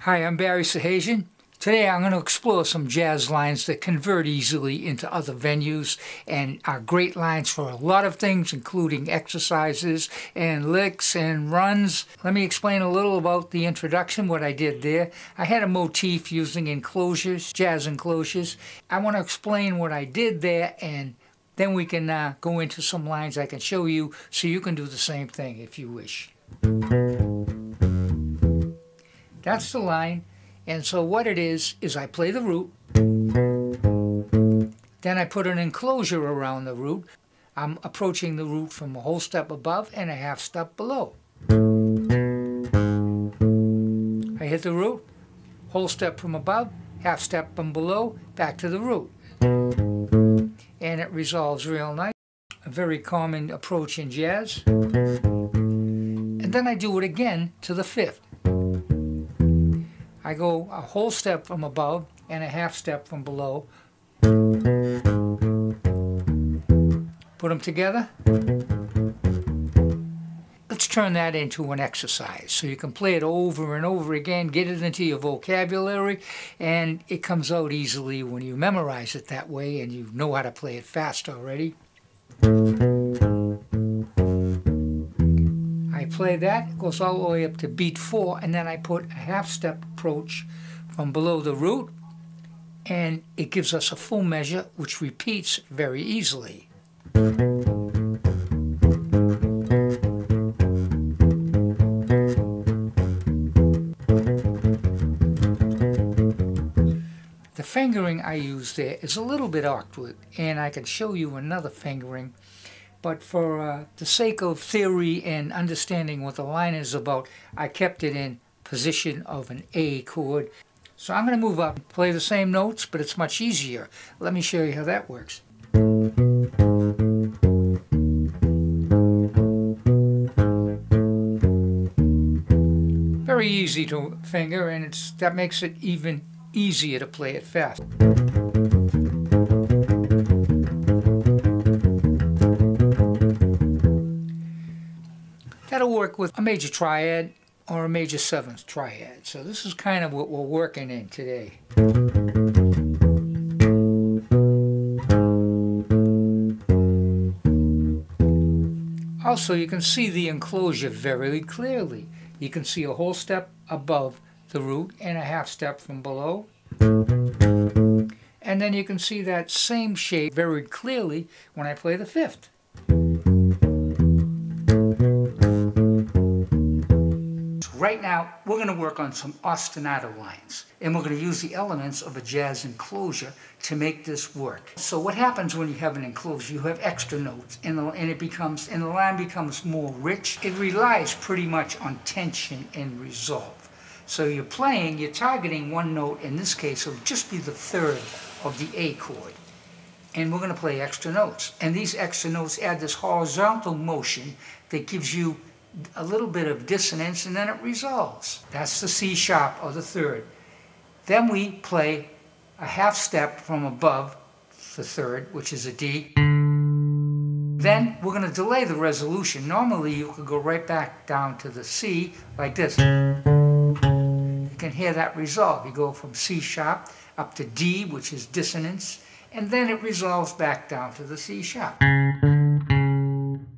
Hi, I'm Barry Sahajian. Today I'm going to explore some jazz lines that convert easily into other venues and are great lines for a lot of things, including exercises and licks and runs. Let me explain a little about the introduction, what I did there. I had a motif using enclosures, jazz enclosures. I want to explain what I did there, and then we can go into some lines I can show you so you can do the same thing if you wish. That's the line. And so what it is I play the root, then I put an enclosure around the root. I'm approaching the root from a whole step above and a half step below. I hit the root, whole step from above, half step from below, back to the root. And it resolves real nice. A very common approach in jazz. And then I do it again to the fifth. I go a whole step from above and a half step from below. Put them together. Let's turn that into an exercise so you can play it over and over again, get it into your vocabulary, and it comes out easily when you memorize it that way and you know how to play it fast already. I play that, it goes all the way up to beat 4, and then I put a half step approach from below the root, and it gives us a full measure which repeats very easily. The fingering I use there is a little bit awkward, and I can show you another fingering. But for the sake of theory and understanding what the line is about, I kept it in position of an A chord. So I'm going to move up, play the same notes, but it's much easier. Let me show you how that works. Very easy to finger, and that makes it even easier to play it fast. That'll work with a major triad or a major seventh triad. So this is kind of what we're working in today. Also, you can see the enclosure very clearly. You can see a whole step above the root and a half step from below. And then you can see that same shape very clearly when I play the fifth. Right now, we're going to work on some ostinato lines, and we're going to use the elements of a jazz enclosure to make this work. So what happens when you have an enclosure, you have extra notes, and the line becomes more rich. It relies pretty much on tension and resolve. So you're targeting one note. In this case, it'll just be the third of the A chord. And we're going to play extra notes. And these extra notes add this horizontal motion that gives you a little bit of dissonance, and then it resolves. That's the C sharp, or the third. Then we play a half step from above the third, which is a D. Then we're going to delay the resolution. Normally you could go right back down to the C like this. You can hear that resolve. You go from C sharp up to D, which is dissonance, and then it resolves back down to the C sharp.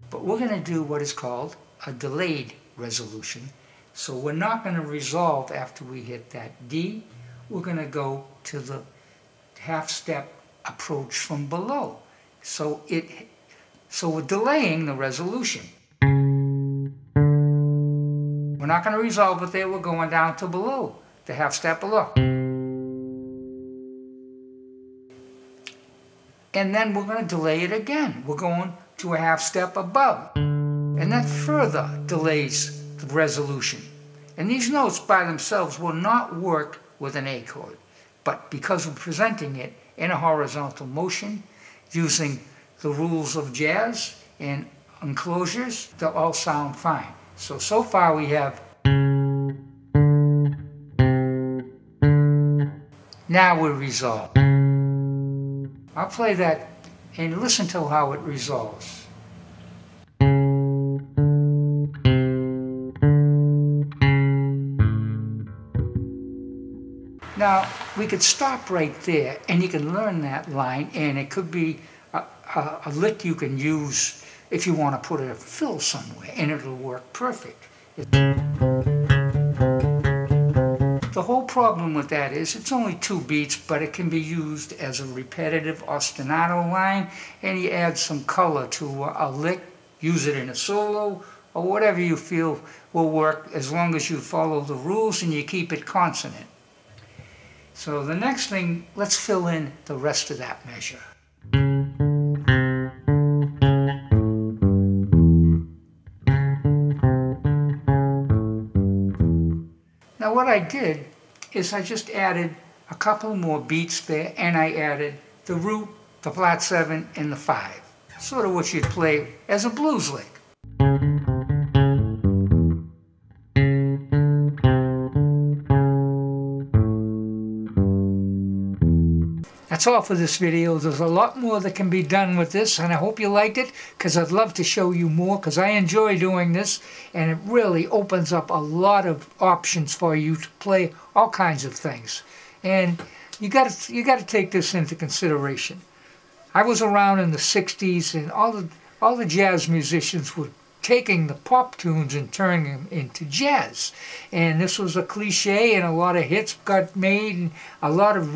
But we're going to do what is called a delayed resolution. So we're not going to resolve after we hit that D. We're going to go to the half step approach from below. So we're delaying the resolution. We're not going to resolve it there. We're going down to below, the half step below. And then we're going to delay it again. We're going to a half step above. And that further delays the resolution. And these notes by themselves will not work with an A chord. But because we're presenting it in a horizontal motion, using the rules of jazz and enclosures, they'll all sound fine. So far we have. Now we resolve. I'll play that and listen to how it resolves. Now, we could stop right there, and you can learn that line, and it could be a lick you can use if you want to put a fill somewhere, and it'll work perfect. The whole problem with that is it's only 2 beats, but it can be used as a repetitive ostinato line, and you add some color to a lick, use it in a solo, or whatever you feel will work, as long as you follow the rules and you keep it consonant. So the next thing, let's fill in the rest of that measure. Now what I did is I just added a couple more beats there, and I added the root, the flat 7, and the 5. Sort of what you'd play as a blues lick. That's all for this video. There's a lot more that can be done with this, and I hope you liked it, because I'd love to show you more, because I enjoy doing this, and it really opens up a lot of options for you to play all kinds of things. And you got to take this into consideration. I was around in the 60s, and all the jazz musicians were taking the pop tunes and turning them into jazz. And this was a cliche, and a lot of hits got made, and a lot of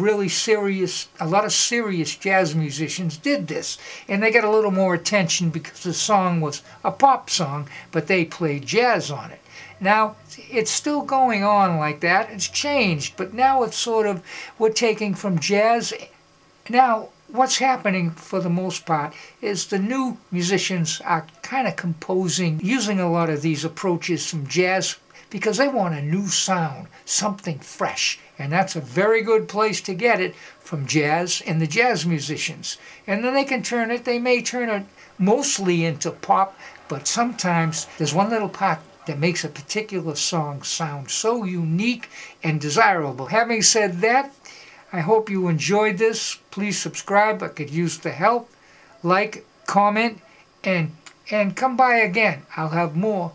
serious jazz musicians did this. And they got a little more attention because the song was a pop song, but they played jazz on it. Now, it's still going on like that. It's changed, but now it's sort of, we're taking from jazz. Now, what's happening for the most part is the new musicians are kind of composing, using a lot of these approaches from jazz, because they want a new sound, something fresh. And that's a very good place to get it, from jazz and the jazz musicians. And then they can turn it, they may turn it mostly into pop, but sometimes there's one little part that makes a particular song sound so unique and desirable. Having said that, I hope you enjoyed this. Please subscribe. I could use the help. Like, comment, and come by again. I'll have more